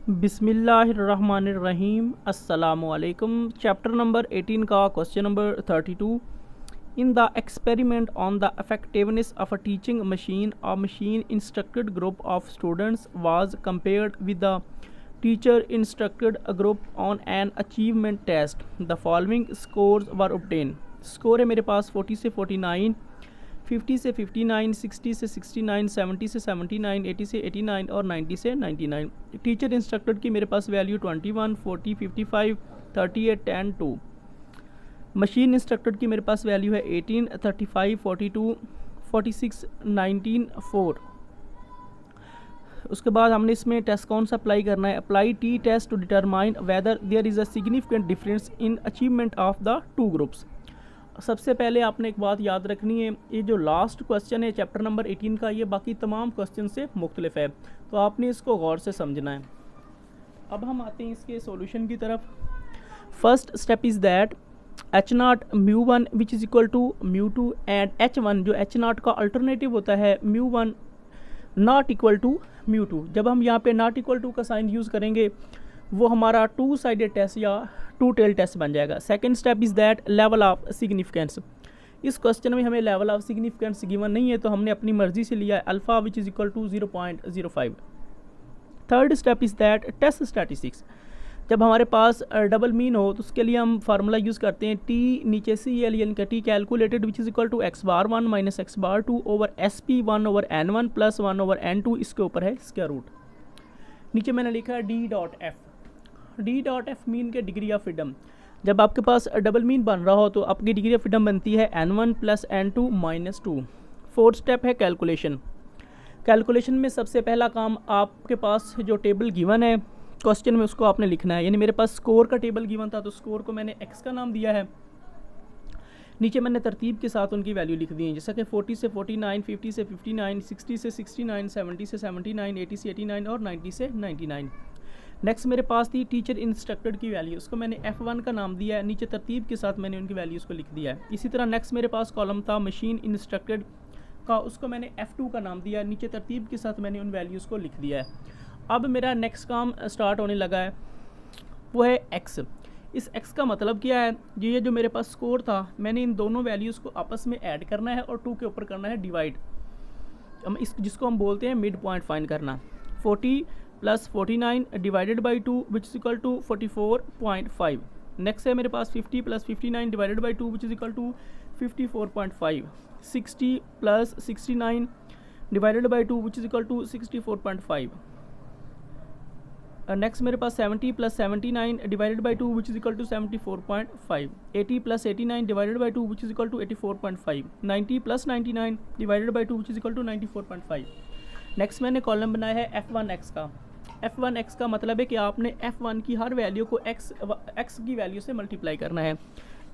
बिस्मिल्लाहिर्रहमानिर्रहीम अस्सलामुअलैकुम। Chapter number 18 का question number 32। In the experiment on the effectiveness of a teaching machine, a machine instructed group of students was compared with the teacher instructed a group on an achievement test. The following scores were obtained. Score है मेरे पास 40 से 49, 50 से 59, 60 से 69, 70 से 79, 80 से 89 और 90 से 99। Teacher instructor की मेरे पास वैल्यू 21, 40, 55, 38, 10, 2। मशीन इंस्ट्रक्टर की मेरे पास वैल्यू है 18, 35, 42, 46, 19, 4। उसके बाद हमने इसमें टेस्ट कौन सा अप्लाई करना है? Apply t test to determine whether there is a significant difference in achievement of the two groups. सबसे पहले आपने एक बात याद रखनी है, ये जो लास्ट क्वेश्चन है चैप्टर नंबर 18 का, ये बाकी तमाम क्वेश्चन से मुख्तलिफ है, तो आपने इसको गौर से समझना है। अब हम आते हैं इसके सॉल्यूशन की तरफ। First step is that H0 μ1 which is equal to μ2 and H1 जो H0 का अल्टरनेटिव होता है μ1 नॉट इक्वल टू μ2। जब हम यहाँ पे नॉट इक्वल टू का साइन यूज़ करेंगे वो हमारा टू साइडेड टेस्ट या टू टेल टेस्ट बन जाएगा। Second step is that level of significance. इस क्वेश्चन में हमें लेवल ऑफ सिग्निफिकेंस गिवन नहीं है, तो हमने अपनी मर्जी से लिया है alpha which is equal to 0.05। Third step is that test statistics. जब हमारे पास डबल मीन हो तो उसके लिए हम फार्मूला यूज़ करते हैं टी नीचे सी एल यानी कि t calculated which is equal to x⁴1 minus x⁴2 over SP1 over n1 plus 1 over n2, इसके ऊपर है स्क्वायर रूट। नीचे मैंने लिखा है D.F। D.F मीन के डिग्री ऑफ फ्रीडम। जब आपके पास डबल मीन बन रहा हो तो आपकी डिग्री ऑफ फ्रीडम बनती है n1 plus n2 minus 2। Fourth step है कैलकुलेशन। कैलकुलेशन में सबसे पहला काम, आपके पास जो टेबल गिवन है क्वेश्चन में उसको आपने लिखना है। यानी मेरे पास स्कोर का टेबल गिवन था तो स्कोर को मैंने x का नाम दिया है, नीचे मैंने तरतीब के साथ उनकी वैल्यू लिख दी है, जैसा कि 40 से 49, 50 से 59, 60 से 69, 70 से 79, 80 से 89 और 90 से 99। नेक्स्ट मेरे पास थी टीचर इंस्ट्रक्टेड की वैल्यू, उसको मैंने F1 का नाम दिया है, नीचे तरतीब के साथ मैंने उनकी वैल्यूज़ को लिख दिया है। इसी तरह नेक्स्ट मेरे पास कॉलम था मशीन इंस्ट्रक्टेड का, उसको मैंने F2 का नाम दिया है, नीचे तरतीब के साथ मैंने उन वैल्यूज़ को लिख दिया है। अब मेरा नेक्स्ट काम स्टार्ट होने लगा है, वो है x। इस x का मतलब क्या है? ये जो मेरे पास स्कोर था मैंने इन दोनों वैल्यूज़ को आपस में ऐड करना है और 2 के ऊपर करना है डिवाइड। हम इस जिसको हम बोलते हैं मिड पॉइंट फाइंड करना। 40 plus 49 divided by 2 which is equal to 44.5। Next है मेरे पास 50 plus 59 divided by 2 which is equal to 54.5। 60 plus 69 divided by 2 which is equal to 64.5। Next मेरे पास 70 plus 79 divided by 2 which is equal to 74.5। 80 plus 89 divided by 2 which is equal to 84.5। 90 plus 99 divided by 2 which is equal to 94.5। Next मैंने column बनाया है F1x का। F1x का मतलब है कि आपने F1 की हर वैल्यू को x की वैल्यू से मल्टीप्लाई करना है।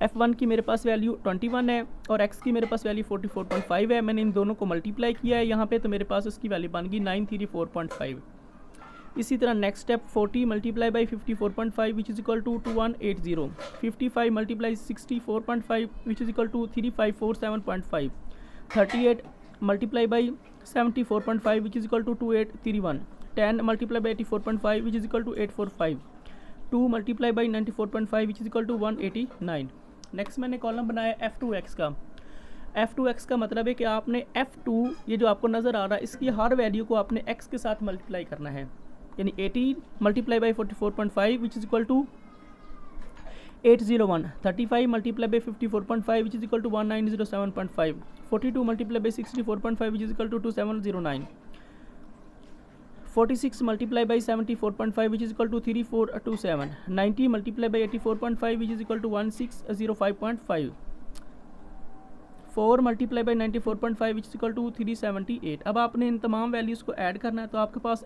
F1 की मेरे पास वैल्यू 21 है और x की मेरे पास वैल्यू 44.5 है। मैंने इन दोनों को मल्टीप्लाई किया है यहाँ पे, तो मेरे पास उसकी वैल्यू बन गई 934.5। इसी तरह next step 40 multiply by 54.5 which is equal to 2180। 55 multiply 64.5 which is equal to 3547.5। 38 multiply by 74.5 which is equal to 2831। 10 multiply by 84.5 which is equal to 845। 2 multiply by 94.5 which is equal to 189। Next मैंने column बनाया F2x का। F2x का मतलब है कि आपने F2 ये जो आपको नज़र आ रहा है इसकी हर वैल्यू को आपने x के साथ मल्टीप्लाई करना है। यानी 18 multiply by 44.5 which is equal to 801। 35 multiply by 54.5 which is equal to 1907.5। 42 multiply by 64.5 which is equal to 2709। 46 multiply by 74.5 which is equal to 3427। 90 multiply by 84.5 which is equal to 1605.5। 4 multiply by 94.5 which is equal to 378। अब आपने इन तमाम values को add करना है, तो आपके पास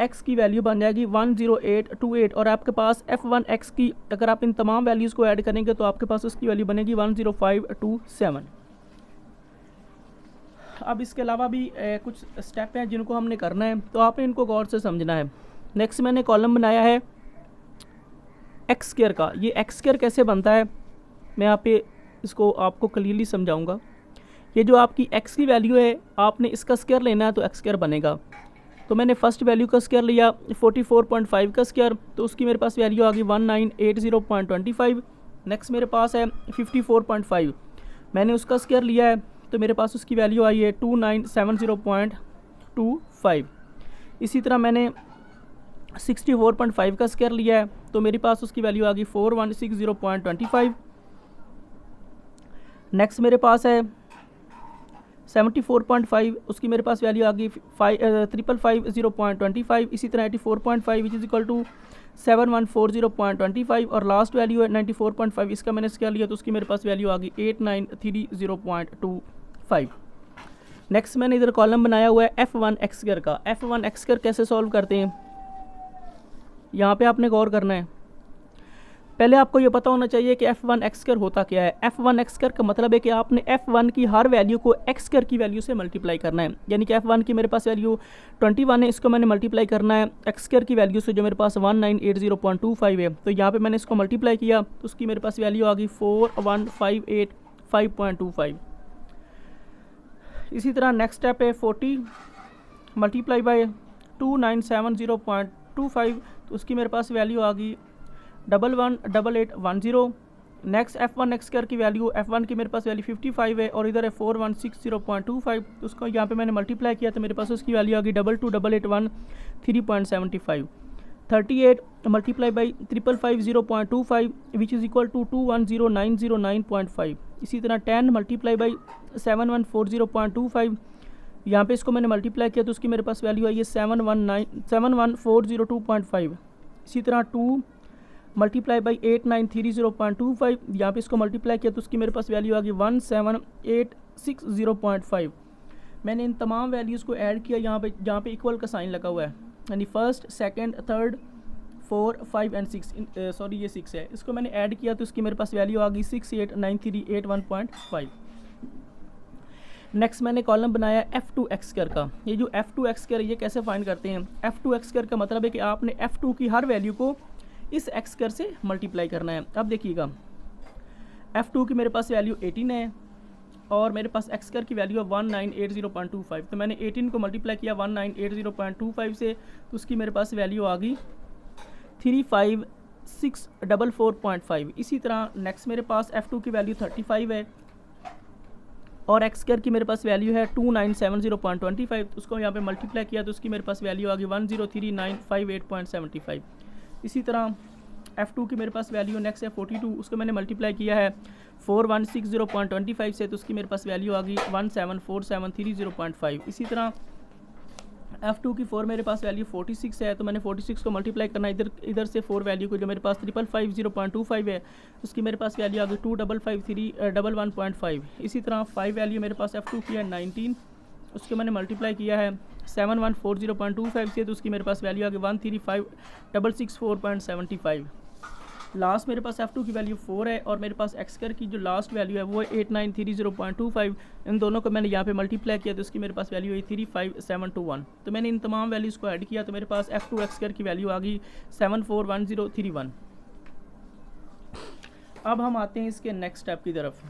x की value बन जाएगी 10828 और आपके पास F1x की अगर आप इन तमाम वैल्यूज़ को ऐड करेंगे तो आपके पास उसकी वैल्यू बनेगी 10527। अब इसके अलावा भी कुछ स्टेप हैं जिनको हमने करना है, तो आपने इनको गौर से समझना है। नेक्स्ट मैंने कॉलम बनाया है एक्स स्क्वायर का। ये एक्स स्क्वायर कैसे बनता है मैं यहाँ पे इसको आपको क्लियरली समझाऊंगा। ये जो आपकी x की वैल्यू है आपने इसका स्क्वायर लेना है तो x स्क्वायर बनेगा। तो मैंने फर्स्ट वैल्यू का स्क्वायर लिया 44.5 का स्क्वायर, तो उसकी मेरे पास वैल्यू आ गई 1980.25। नेक्स्ट मेरे पास है 54.5, मैंने उसका स्क्वायर लिया है, तो मेरे पास उसकी वैल्यू आई है 2970.25। इसी तरह मैंने 64.5 का स्क्वायर लिया है, तो मेरे पास उसकी वैल्यू आ गई 4160.25। नेक्स्ट मेरे पास है 74.5, उसकी मेरे पास वैल्यू आ गई 3550.25। इसी तरह 84.5 विच इज़ इक्वल टू 7140.25 और लास्ट वैल्यू है 94.5, इसका मैंने स्क्वायर लिया तो उसकी मेरे पास वैल्यू आ गई 8930.25। नेक्स्ट मैंने इधर कॉलम बनाया हुआ है F1 एक्स स्क्वायर का। F1 एक्स स्क्वायर कैसे सॉल्व करते हैं, यहाँ पे आपने गौर करना है। पहले आपको ये पता होना चाहिए कि F1 एक्स स्क्वायर होता क्या है। F1 एक्स स्क्वायर का मतलब है कि आपने F1 की हर वैल्यू को एक्स स्क्वायर की वैल्यू से मल्टीप्लाई करना है। यानी कि F1 की मेरे पास वैल्यू 21 है, इसको मैंने मल्टीप्लाई करना है एक्स स्क्वायर की वैल्यू से जो मेरे पास 1980.25 है। तो यहाँ पे मैंने इसको मल्टीप्लाई किया तो उसकी मेरे पास वैल्यू आ गई 41585.25। इसी तरह नेक्स्ट स्टेप है 40 मल्टीप्लाई बाय 2970.25, तो उसकी मेरे पास वैल्यू आ गई 118810। नेक्स्ट F1 एक्स स्क्वायर की वैल्यू, F1 की मेरे पास वैल्यू 55 है और इधर है 4160.25, तो उसको यहाँ पे मैंने मल्टीप्लाई किया तो मेरे पास उसकी वैल्यू आ गई 228813.75। 38 multiply by 5550.25 which is equal to 210909.5। इसी तरह 10 मल्टीप्लाई बाई 7140.25, यहाँ पे इसको मैंने मल्टीप्लाई किया तो उसकी मेरे पास वैल्यू आई है 71402.5। इसी तरह 2 मल्टीप्लाई बाई 8930.25, यहाँ पे इसको मल्टीप्लाई किया तो उसकी मेरे पास वैल्यू आ गई 17860.5। मैंने इन तमाम वैल्यूज़ को ऐड किया यहाँ पे इक्वल का साइन लगा हुआ है, यानी first second third 4 5 and 6, sorry ये 6 है, इसको मैंने ऐड किया तो उसकी मेरे पास वैल्यू आ गई 689381.5। नेक्स्ट मैंने कॉलम बनाया F2 एक्स स्क्वायर का। ये जो F2 एक्स स्क्वायर ये कैसे फाइंड करते हैं, F2 एक्स स्क्वायर का मतलब है कि आपने F2 की हर वैल्यू को इस एक्स स्क्वायर से मल्टीप्लाई करना है। अब देखिएगा F2 की मेरे पास वैल्यू 18 है और मेरे पास एक्स स्क्वायर की वैल्यू है 1980.25, तो मैंने 18 को मल्टीप्लाई किया 1980.25 से, तो उसकी मेरे पास वैल्यू आ गई 35644.5। इसी तरह नेक्स्ट मेरे पास F2 की वैल्यू 35 है और एक्स स्क्वायर की मेरे पास वैल्यू है 2970.25, उसको यहाँ पे मल्टीप्लाई किया तो उसकी मेरे पास वैल्यू आ गई 103958.75। इसी तरह F2 की मेरे पास वैल्यू नेक्स्ट है 42, उसको मैंने मल्टीप्लाई किया है 4160.25 से, तो उसकी मेरे पास वैल्यू आ गई 17473.5। इसी तरह F2 की 4 मेरे पास वैल्यू 46 है, तो मैंने 46 को मल्टीप्लाई करना इधर से 4 वैल्यू को जो मेरे पास 5550.25 है, उसकी मेरे पास वैल्यू आ गई 255311.5। इसी तरह 5 वैल्यू मेरे पास F2 की है 19, उसको मैंने मल्टीप्लाई किया है 7140.25 से, तो उसकी मेरे पास वैल्यू आ गई 135664.75। लास्ट मेरे पास F2 की वैल्यू 4 है और मेरे पास एक्स स्क्वायर की जो लास्ट वैल्यू है वो है 8930.25। इन दोनों को मैंने यहाँ पे मल्टीप्लाई किया तो उसकी मेरे पास वैल्यू है 35721। तो मैंने इन तमाम वैल्यूज़ को ऐड किया तो मेरे पास F2 एक्स स्क्वायर की वैल्यू आ गई 741031। अब हम आते हैं इसके नेक्स्ट स्टेप की तरफ।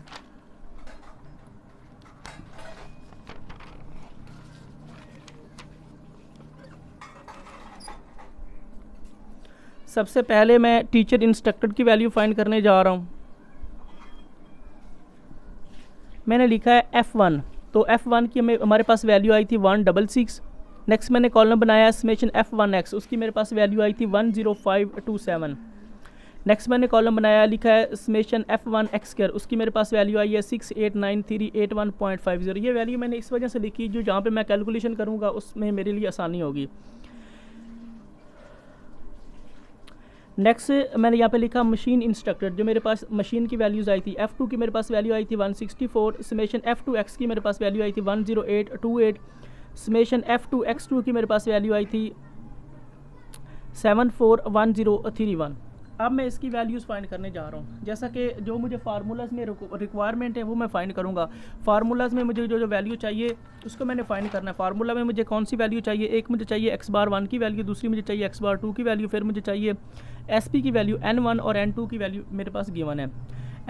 सबसे पहले मैं टीचर इंस्ट्रक्टर की वैल्यू फाइंड करने जा रहा हूँ। मैंने लिखा है F1, तो F1 की हमारे पास वैल्यू आई थी 166। नेक्स्ट मैंने कॉलम बनाया समेशन F1x, उसकी मेरे पास वैल्यू आई थी 10527। नेक्स्ट मैंने कॉलम बनाया लिखा है समेशन F1 एक्स स्क्वायर, उसकी मेरे पास वैल्यू आई है 689381.50। ये वैल्यू मैंने इस वजह से लिखी जो जहाँ पे मैं कैलकुलेशन करूँगा उसमें मेरे लिए आसानी होगी। नेक्स्ट मैंने यहाँ पे लिखा मशीन इंस्ट्रक्टर, जो मेरे पास मशीन की वैल्यूज़ आई थी F2 की मेरे पास वैल्यू आई थी 164, समेशन F2 एक्स की मेरे पास वैल्यू आई थी 10828, समेशन F2 x2 की मेरे पास वैल्यू आई थी 741031। अब मैं इसकी वैल्यूज़ फाइंड करने जा रहा हूँ। जैसा कि जो मुझे फार्मूलाज में रिक्वायरमेंट है वो मैं फ़ाइंड करूँगा। फार्मूलाज में मुझे जो वैल्यू चाहिए उसको मैंने फ़ाइंड करना है। फार्मूला में मुझे कौन सी वैल्यू चाहिए, एक मुझे चाहिए x⁻1 की वैल्यू, दूसरी मुझे चाहिए x⁻2 की वैल्यू, फिर मुझे चाहिए SP की वैल्यू n1 और n2 की वैल्यू मेरे पास गिवन है।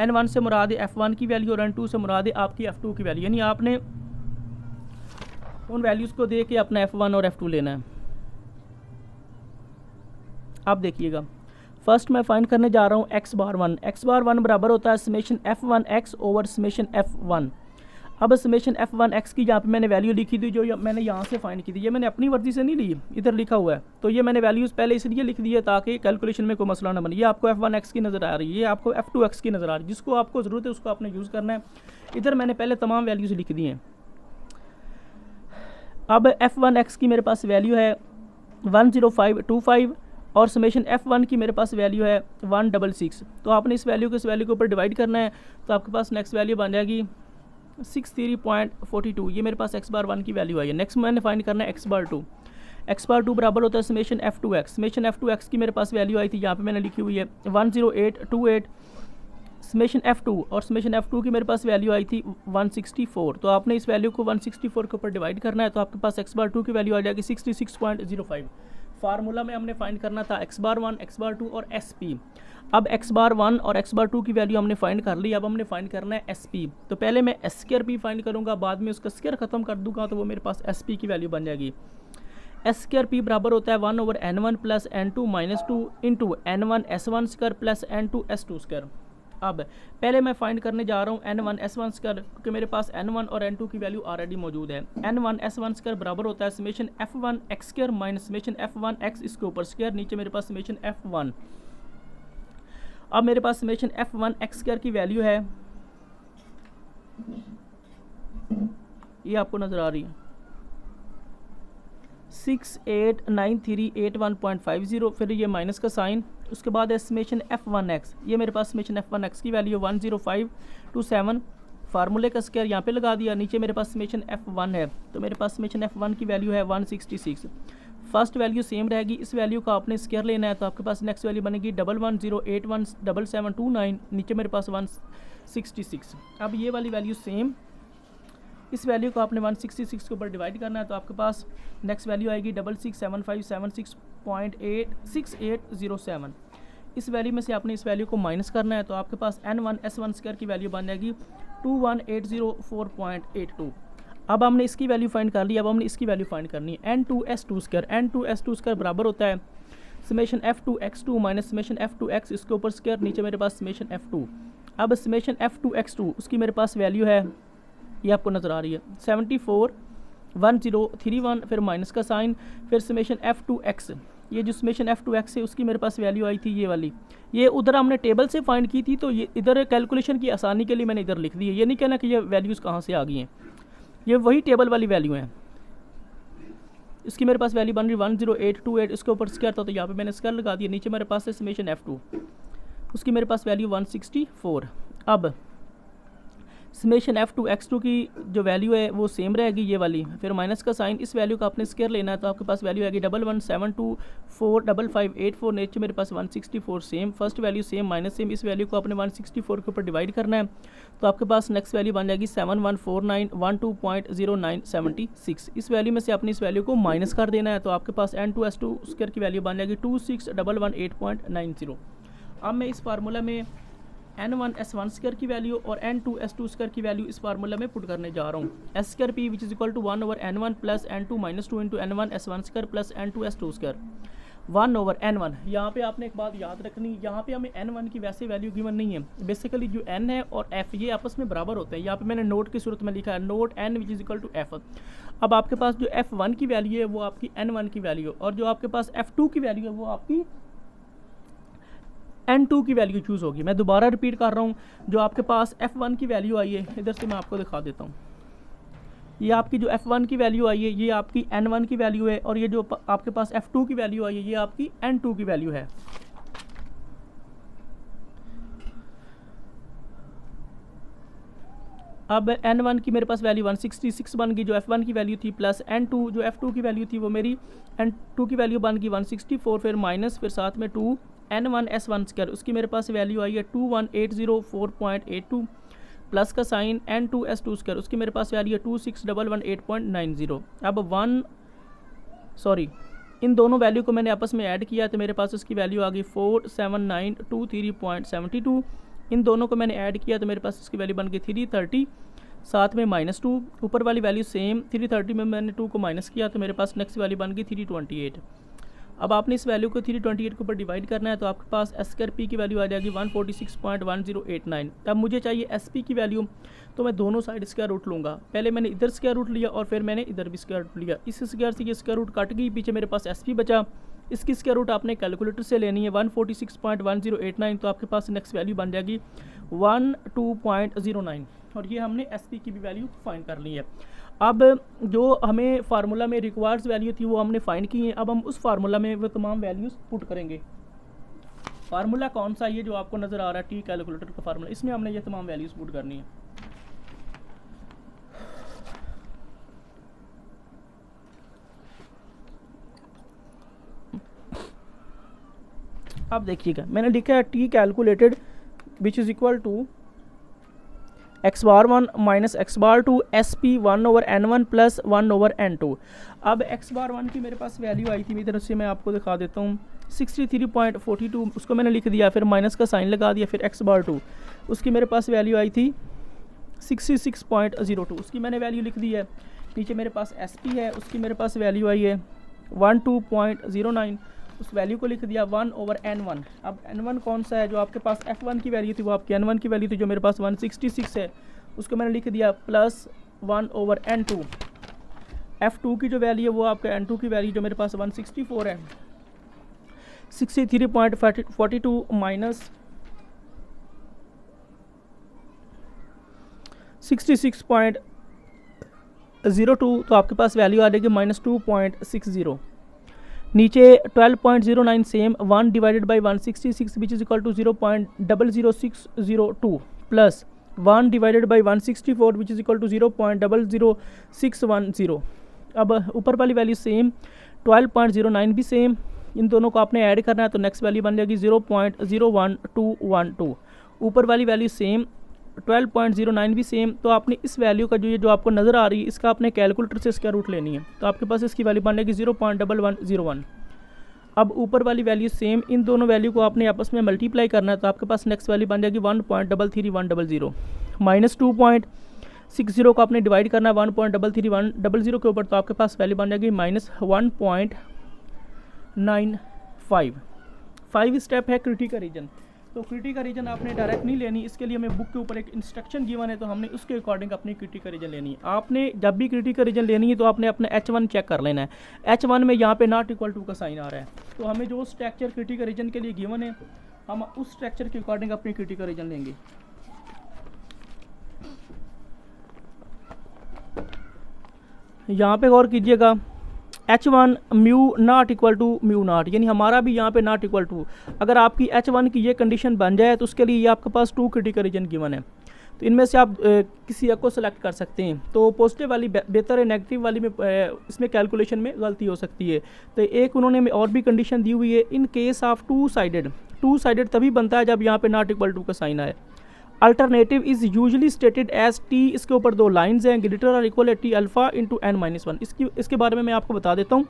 n1 से मुराद है F1 की वैल्यू और n2 से मुराद है आपकी F2 की वैल्यू, यानी आपने उन वैल्यूज़ को दे के अपना F1 और F2 लेना है। अब देखिएगा, फर्स्ट मैं फाइंड करने जा रहा हूँ एक्स बार वन बराबर होता है summation f1x over summation f1। अब समेशन f1x की यहाँ पे मैंने वैल्यू लिखी थी, जो मैंने यहाँ से फाइंड की थी, ये मैंने अपनी मर्जी से नहीं ली, इधर लिखा हुआ है, तो ये मैंने वैल्यूज़ पहले इसलिए लिख दी है ताकि कैलकुलेशन में कोई मसला ना बने। ये आपको f1x की नज़र आ रही है, ये आपको f2x की नज़र आ रही है, जिसको आपको ज़रूरत है उसको आपने यूज़ करना है। इधर मैंने पहले तमाम वैल्यूज़ लिख दी हैं। अब f1x की मेरे पास वैल्यू है 10525 और समेशन f1 की मेरे पास वैल्यू है 166। तो आपने इस वैल्यू को इस वैल्यू के ऊपर डिवाइड करना है, तो आपके पास नेक्स्ट वैल्यू बन जाएगी 63.42। ये मेरे पास x बार 1 की वैल्यू आई है। नेक्स्ट मैंने फाइंड करना है x बार 2। x बार 2 बराबर होता है समेशन f2x। समेशन f2x की मेरे पास वैल्यू आई थी, यहाँ पे मैंने लिखी हुई है 10828 समेशन f2, और समेशन f2 की मेरे पास वैल्यू आई थी 164। तो आपने इस वैल्यू को 164 के ऊपर डिवाइड करना है, तो आपके पास x बार 2 की वैल्यू आ जाएगी 66.05। फार्मूला में हमने फाइंड करना था x बार 1, x बार 2 और SP। अब x बार 1 और x बार 2 की वैल्यू हमने फाइंड कर ली, अब हमने फाइंड करना है SP। तो पहले मैं S² फाइंड करूँगा, बाद में उसका स्क्वायर ख़त्म कर दूँगा, तो वो मेरे पास SP की वैल्यू बन जाएगी। S² बराबर होता है 1 over n1 plus n2 minus 2 into n1 s1 square plus n2 s2 square. अब पहले मैं फाइंड करने जा रहा हूँ n1 s1 स्क्वायर, क्योंकि मेरे पास n1 और n2 की वैल्यू ऑलरेडी मौजूद है। n1 s1 स्क्वायर बराबर होता है summation f1 x square minus summation f1 x, इसके ऊपर स्क्वायर, नीचे मेरे पास समेशन f1। अब मेरे पास समेशन f1 x स्क्वायर की वैल्यू है, ये आपको नज़र आ रही है 689381.50, फिर ये माइनस का साइन, उसके बाद है समेशन f1x। ये मेरे पास समेशन f1x की वैल्यू 10527, फार्मूले का स्क्वायर यहाँ पे लगा दिया, नीचे मेरे पास समेशन f1 है, तो मेरे पास समेशन f1 की वैल्यू है 166। फर्स्ट वैल्यू सेम रहेगी, इस वैल्यू का आपने स्क्वायर लेना है, तो आपके पास नेक्स्ट वैल्यू बनेगी 1108177729, नीचे मेरे पास 166। अब ये वाली वैल्यू सेम, इस वैल्यू को आपने 166 के ऊपर डिवाइड करना है, तो आपके पास नेक्स्ट वैल्यू आएगी 667576.6807। इस वैल्यू में से आपने इस वैल्यू को माइनस करना है, तो आपके पास n1 s1 स्क्वायर की वैल्यू बन जाएगी 2180.4.82। अब हमने इसकी वैल्यू फाइंड कर ली, अब हमने इसकी वैल्यू फाइंड करनी है n2 s2 square. n2 s2 square बराबर होता है summation f2x2 minus summation f2x, इसके ऊपर स्क्वायर, नीचे मेरे पास समेशन f2। अब समेशन f2x2 उसकी मेरे पास वैल्यू है, ये आपको नज़र आ रही है 741031, फिर माइनस का साइन, फिर समेशन f2x। ये जो समेशन f2x है उसकी मेरे पास वैल्यू आई थी ये वाली, ये उधर हमने टेबल से फाइंड की थी, तो ये इधर कैलकुलेशन की आसानी के लिए मैंने इधर लिख दी है। ये नहीं कहना कि ये वैल्यूज़ कहाँ से आ गई हैं, ये वही टेबल वाली वैल्यू हैं। इसकी मेरे पास वैल्यू बन रही 10828, इसके ऊपर स्क्वायर था तो यहाँ पे मैंने स्क्वायर लगा दिया, नीचे मेरे पास है समेशन f2, उसकी मेरे पास वैल्यू 164। अब समेशन f2x2 की जो वैल्यू है वो सेम रहेगी ये वाली, फिर माइनस का साइन, इस वैल्यू का आपने स्क्वायर लेना है, तो आपके पास वैल्यू आएगी 1172455584, नीचे मेरे पास 164 same, first value same minus same, इस वैल्यू को आपने 164 के ऊपर डिवाइड करना है, तो आपके पास नेक्स्ट वैल्यू बन जाएगी 714912.0976। इस वैल्यू में से आपने इस वैल्यू को माइनस कर देना है, तो आपके पास n2 s2 स्क्वायर की वैल्यू बन जाएगी 26118.90। अब मैं इस फार्मूला में n1 s1 स्क्वायर की वैल्यू और n2 s2 स्क्वायर की वैल्यू इस फार्मूला में पुट करने जा रहा हूँ। s square p which is equal to 1 over n1 plus n2 minus 2 into n1 s1 square plus n2 s2 square 1 over n1। यहाँ पे आपने एक बात याद रखनी, यहाँ पे हमें n1 की वैसे वैल्यू गिवन नहीं है, बेसिकली जो n है और f ये आपस में बराबर होते हैं। यहाँ पे मैंने नोट की सूरत में लिखा है note n which is equal to f। अब आपके पास जो f1 की वैल्यू है वो आपकी n1 की वैल्यू, और जो आपके पास f2 की वैल्यू है वो आपकी n2 की वैल्यू चूज़ होगी। मैं दोबारा रिपीट कर रहा हूँ, जो आपके पास f1 की वैल्यू आई है, इधर से मैं आपको दिखा देता हूँ, ये आपकी जो f1 की वैल्यू आई है ये आपकी n1 की वैल्यू है, और ये जो आपके पास f2 की वैल्यू आई है ये आपकी n2 की वैल्यू है। अब n1 की मेरे पास वैल्यू 166 बन गई, जो f1 की वैल्यू थी, प्लस n2 जो f2 की वैल्यू थी वो मेरी n2 की वैल्यू बन गई 164, फिर माइनस, फिर साथ में 2 n1 s1 स्क्वायर, उसकी मेरे पास वैल्यू आई है 2180.4.82, प्लस का साइन n2 s2 स्क्वायर, उसकी मेरे पास वैल्यू है 26118.90। अब इन दोनों वैल्यू को मैंने आपस में ऐड किया तो मेरे पास उसकी वैल्यू आ गई 47923.72। इन दोनों को मैंने ऐड किया तो मेरे पास इसकी वैल्यू बन गई 330, साथ में माइनस 2, ऊपर वाली वैल्यू सेम 330 में मैंने 2 को माइनस किया तो मेरे पास नेक्स्ट वैल्यू बन गई 328। अब आपने इस वैल्यू को 328 के ऊपर डिवाइड करना है, तो आपके पास एस स्क्वायर पी की वैल्यू आ जाएगी 146.1089। अब मुझे चाहिए एस पी की वैल्यू, तो मैं दोनों साइड स्क्वायर रूट लूँगा। पहले मैंने इधर स्क्वायर रूट लिया और फिर मैंने इधर भी स्क्वायर रूट लिया। इस स्क्वायर से ये स्क्वायर रूट कट गई, पीछे मेरे पास एस पी बचा। इसकी स्क्वायर रूट आपने कैलकुलेटर से लेनी है 146.1089, तो आपके पास नेक्स्ट वैल्यू बन जाएगी 12.09, और ये हमने एस पी की भी वैल्यू फाइंड कर ली है। अब जो हमें फार्मूला में रिक्वायर्ड वैल्यू थी वो हमने फाइंड की है। अब हम उस फार्मूला में वो तमाम वैल्यूज़ पुट करेंगे। फार्मूला कौन सा, ये जो आपको नज़र आ रहा है टी कैलकुलेटर का फार्मूला, इसमें हमने ये तमाम वैल्यूज़ पुट करनी है। अब देखिएगा, मैंने लिखा है t calculated which is equal to x bar 1 minus x bar 2 S P 1/n1 plus 1/n2। अब एक्स बार 1 की मेरे पास वैल्यू आई थी, मेरी तरफ से मैं आपको दिखा देता हूँ 63.42, उसको मैंने लिख दिया, फिर माइनस का साइन लगा दिया। फिर एक्स बार 2 उसकी मेरे पास वैल्यू आई थी 66.02, उसकी मैंने वैल्यू लिख दी है। नीचे मेरे पास एस पी है, उसकी मेरे पास वैल्यू आई है 12.09, उस वैल्यू को लिख दिया 1/n1। अब n1 कौन सा है, जो आपके पास f1 की वैल्यू थी वो आपकी n1 की वैल्यू थी, जो मेरे पास 166 है, उसको मैंने लिख दिया प्लस 1/n2। f2 की जो वैल्यू है वो आपका n2 की वैल्यू जो मेरे पास 164 है, 63.42 माइनस 66.02, तो आपके पास वैल्यू आ जाएगी -2.60। नीचे 12.09 same 1 divided by 166 which is equal to 0.00602 plus 1 divided by 164 which is equal to 0.00610। अब ऊपर वाली वैल्यू सेम, 12.09 भी सेम, इन दोनों को आपने ऐड करना है, तो नेक्स्ट वैल्यू बन जाएगी 0.01212। ऊपर वाली वैल्यू सेम, 12.09 भी सेम, तो आपने इस वैल्यू का जो आपको नज़र आ रही है इसका आपने कैलकुलेटर से स्क्वायर रूट लेनी है, तो आपके पास इसकी वैल्यू बन जाएगी 0.1101। अब ऊपर वाली वैल्यू सेम, इन दोनों वैल्यू को आपने आपस में मल्टीप्लाई करना है, तो आपके पास नेक्स्ट वैल्यू बन जाएगी 1.33100 माइनस 2.60 को आपने डिवाइड करना है 1.33100 के ऊपर, तो आपके पास वैल्यू बन जाएगी -1.95। 5 स्टेप है क्रिटिकल रीजन। तो क्रिटिकल रीजन आपने डायरेक्ट नहीं लेनी, इसके लिए हमें बुक के ऊपर एक इंस्ट्रक्शन गिवन है, तो हमने उसके अकॉर्डिंग अपनी क्रिटिकल रीजन लेनी है। आपने जब भी क्रिटिकल रीजन लेनी है तो आपने अपना H1 चेक कर लेना है। H1 में यहाँ पे नॉट इक्वल टू का साइन आ रहा है, तो हमें जो स्ट्रक्चर क्रिटिकल रीजन के लिए गिवन है हम उस स्ट्रक्चर के अकॉर्डिंग अपनी क्रिटिकल रीजन लेंगे। यहाँ पे गौर कीजिएगा, H1 mu not equal to mu naught, यानी हमारा भी यहाँ पे नॉट इक्वल टू। अगर आपकी H1 की ये कंडीशन बन जाए तो उसके लिए ये आपके पास 2 क्रिटिकल रीजन गिवन है, तो इनमें से आप किसी एक को सेलेक्ट कर सकते हैं। तो पॉजिटिव वाली बेहतर है, नेगेटिव वाली में इसमें कैलकुलेशन में गलती हो सकती है। तो एक उन्होंने और भी कंडीशन दी हुई है, in case of two sided तभी बनता है जब यहाँ पे नॉट इक्वल टू का साइन आए। Alternative is usually stated as t, इसके ऊपर 2 लाइंस हैं, ग्रेटर और इक्वल है टी अल्फा इंटू n-1। इसके बारे में मैं आपको बता देता हूँ।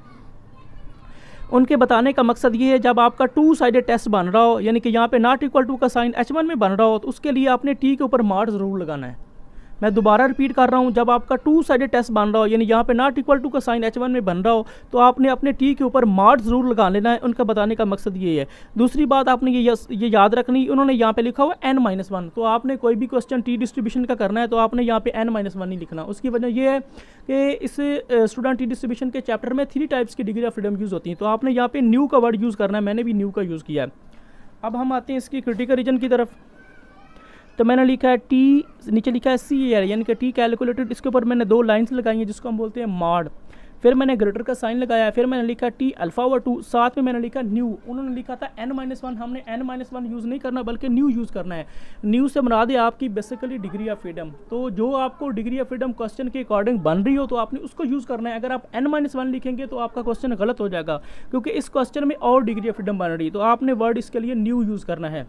उनके बताने का मकसद ये है, जब आपका 2 साइडेड टेस्ट बन रहा हो, यानी कि यहाँ पे नॉट इक्वल टू का साइन H1 में बन रहा हो, तो उसके लिए आपने टी के ऊपर मार्ड ज़रूर लगाना है। मैं दोबारा रिपीट कर रहा हूँ, जब आपका 2 साइडेड टेस्ट बन रहा हो, यानी यहाँ पे नॉट इक्वल टू का साइन H1 में बन रहा हो, तो आपने अपने टी के ऊपर मार्ड ज़रूर लगा लेना है। उनका बताने का मकसद ये है। दूसरी बात आपने ये याद रखनी, उन्होंने यहाँ पे लिखा हुआ n-1, तो आपने कोई भी क्वेश्चन टी डिस्ट्रीब्यूशन का करना है तो आपने यहाँ पे n-1 नहीं लिखना। उसकी वजह यह है कि इस स्टूडेंट टी डिस्ट्रीब्यूशन के चैप्टर में 3 टाइप्स की डिग्री ऑफ फ्रीडम यूज़ होती है, तो आपने यहाँ पे न्यू का वर्ड यूज़ करना है। मैंने भी न्यू का यूज़ किया है। अब हम आते हैं इसकी क्रिटिकल रीजन की तरफ। तो मैंने लिखा है टी, नीचे लिखा है सी आर, यानी कि टी कैलकुलेटेड, इसके ऊपर मैंने 2 लाइंस लगाई हैं जिसको हम बोलते हैं मॉड। फिर मैंने ग्रेटर का साइन लगाया, फिर मैंने लिखा टी अल्फा/2, साथ में मैंने लिखा न्यू। उन्होंने लिखा था n-1, हमने n-1 यूज़ नहीं करना बल्कि न्यू यूज़ करना है। न्यू से मुराद है आपकी बेसिकली डिग्री ऑफ फ्रीडम। तो जो आपको डिग्री ऑफ फ्रीडम क्वेश्चन के अकॉर्डिंग बन रही हो तो आपने उसको यूज़ करना है। अगर आप n-1 लिखेंगे तो आपका क्वेश्चन गलत हो जाएगा, क्योंकि इस क्वेश्चन में और डिग्री ऑफ फ्रीडम बन रही है, तो आपने वर्ड इसके लिए न्यू यूज़ करना है।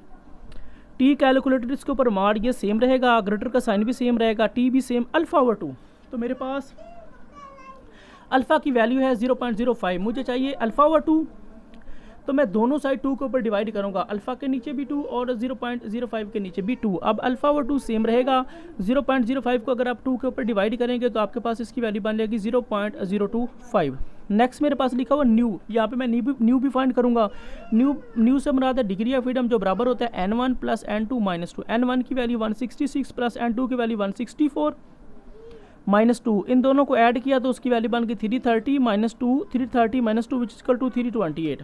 टी कैलकुलेटेड, इसके ऊपर मार्ड ये सेम रहेगा, ग्रेटर का साइन भी सेम रहेगा, टी भी सेम, अल्फा/2। तो मेरे पास अल्फ़ा की वैल्यू है 0.05, मुझे चाहिए अल्फा/2, तो मैं दोनों साइड 2 के ऊपर डिवाइड करूंगा, अल्फ़ा के नीचे भी 2 और 0.05 के नीचे भी 2। अब अल्फा/2 सेम रहेगा, 0.05 को अगर आप 2 के ऊपर डिवाइड करेंगे तो आपके पास इसकी वैल्यू बन जाएगी 0.025। नेक्स्ट मेरे पास लिखा हुआ न्यू, यहाँ पे मैं न्यू भी फाइंड करूँगा। न्यू से मुराद है डिग्री ऑफ फ्रीडम, जो बराबर होता है n1 plus n2 minus 2। n1 की वैल्यू 166 प्लस n2 की वैल्यू 164 माइनस 2, इन दोनों को ऐड किया तो उसकी वैल्यू बन गई 330 minus 2, 330 minus 2 which is equal to 328।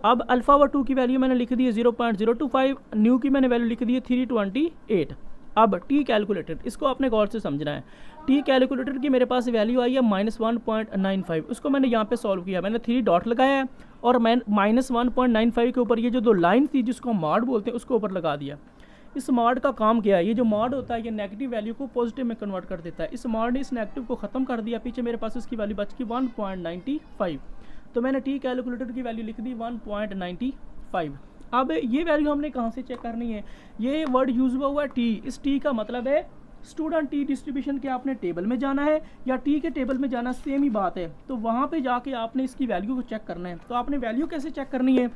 अब अल्फा व 2 की वैल्यू मैंने लिख दी है 0.025, न्यू की मैंने वैल्यू लिख दी है 328। अब टी कैलकुलेटर, इसको आपने गौर से समझना है। टी कैलकुलेटर की मेरे पास वैल्यू आई है -1.95, उसको मैंने यहाँ पे सॉल्व किया, मैंने 3 डॉट लगाया है और मैं -1.95 के ऊपर ये जो 2 लाइन थी जिसको हम मॉड बोलते हैं उसको ऊपर लगा दिया। इस मॉड का काम क्या है, ये जो मॉड होता है ये नेगेटिव वैल्यू को पॉजिटिव में कन्वर्ट कर देता है। इस मॉड ने इस नेगेटिव को ख़त्म कर दिया, पीछे मेरे पास इसकी वैल्यू बच गई 1.95, तो मैंने टी कैलकुलेटर की वैल्यू लिख दी 1.95। अब ये वैल्यू हमने कहाँ से चेक करनी है, ये वर्ड यूज़ हुआ है टी, इस टी का मतलब है स्टूडेंट टी डिस्ट्रीब्यूशन के आपने टेबल में जाना है या टी के टेबल में जाना, सेम ही बात है। तो वहाँ पे जाके आपने इसकी वैल्यू को चेक करना है। तो आपने वैल्यू कैसे चेक करनी है,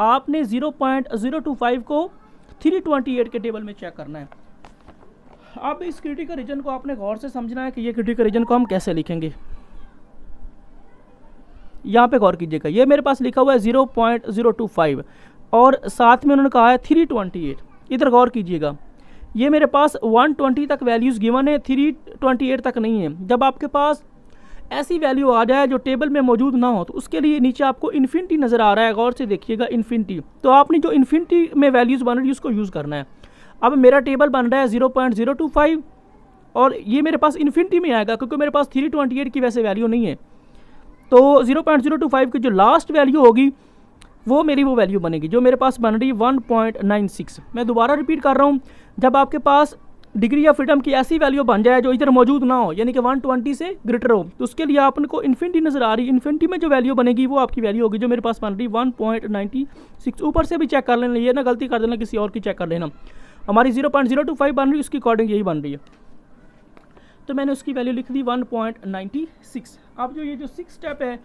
आपने 0.025 को 328 के टेबल में चेक करना है। अब इस क्रिटिकल रीजन को आपने गौर से समझना है कि ये क्रिटिकल रीजन को हम कैसे लिखेंगे। यहाँ पे गौर कीजिएगा, ये मेरे पास लिखा हुआ है 0.025 और साथ में उन्होंने कहा है 328। इधर गौर कीजिएगा, ये मेरे पास 120 तक वैल्यूज़ गिवन है, 328 तक नहीं है। जब आपके पास ऐसी वैल्यू आ जाए जो टेबल में मौजूद ना हो तो उसके लिए नीचे आपको इन्फिनिटी नज़र आ रहा है, गौर से देखिएगा इन्फिनिटी। तो आपने जो इन्फिनिटी में वैल्यूज़ बन रही है उसको यूज़ करना है। अब मेरा टेबल बन रहा है 0.025 और ये मेरे पास इन्फिनिटी में आएगा क्योंकि मेरे पास 328 की वैसे वैल्यू नहीं है। तो 0.025 की जो लास्ट वैल्यू होगी वो मेरी वो वैल्यू बनेगी जो मेरे पास बन रही है 1.96। मैं दोबारा रिपीट कर रहा हूँ, जब आपके पास डिग्री ऑफ फ्रीडम की ऐसी वैल्यू बन जाए जो इधर मौजूद ना हो, यानी कि 120 से ग्रेटर हो, तो उसके लिए आपको इन्फिनिटी नज़र आ रही है। इन्फिनिटी में जो वैल्यू बनेगी वो आपकी वैल्यू होगी जो मेरे पास बन रही है 1.96। ऊपर से भी चेक कर लेना, ये ना गलती कर देना किसी और की चेक कर लेना। हमारी 0.025 बन रही है, उसकी अकॉर्डिंग यही बन रही है, तो मैंने उसकी वैल्यू लिख दी 1.96। अब जो ये जो 6 स्टेप है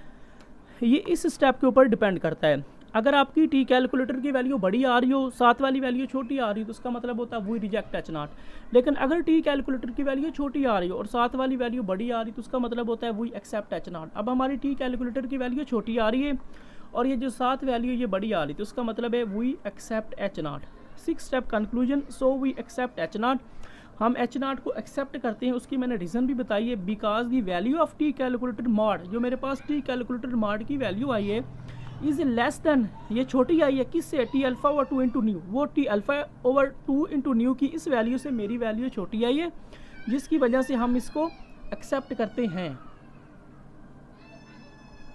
ये इस स्टेप के ऊपर डिपेंड करता है। अगर आपकी टी कैलकुलेटर की वैल्यू बड़ी आ रही हो, साथ वाली वैल्यू छोटी आ रही हो, तो उसका मतलब होता है वी रिजेक्ट एच नॉट। लेकिन अगर टी कैलकुलेटर की वैल्यू छोटी आ रही हो और साथ वाली वैल्यू बड़ी आ रही है तो उसका मतलब होता है वी एक्सेप्ट एच नॉट। अब हमारी टी कैलकुलेटर की वैल्यू छोटी आ रही है और ये जो साथ वैल्यू ये बड़ी आ रही है तो उसका मतलब है we accept H naught. 6 step conclusion, so we accept H naught. हम एच नॉट को एक्सेप्ट करते हैं, उसकी मैंने रीज़न भी बताई है, because the value of T calculator mod, जो मेरे पास टी कैलकुलेटर मॉड की वैल्यू आई है इज़ लेस देन, ये छोटी आई है किससे, T alpha over 2 into nu, वो T alpha over 2 into nu की इस वैल्यू से मेरी वैल्यू छोटी आई है जिसकी वजह से हम इसको एक्सेप्ट करते हैं।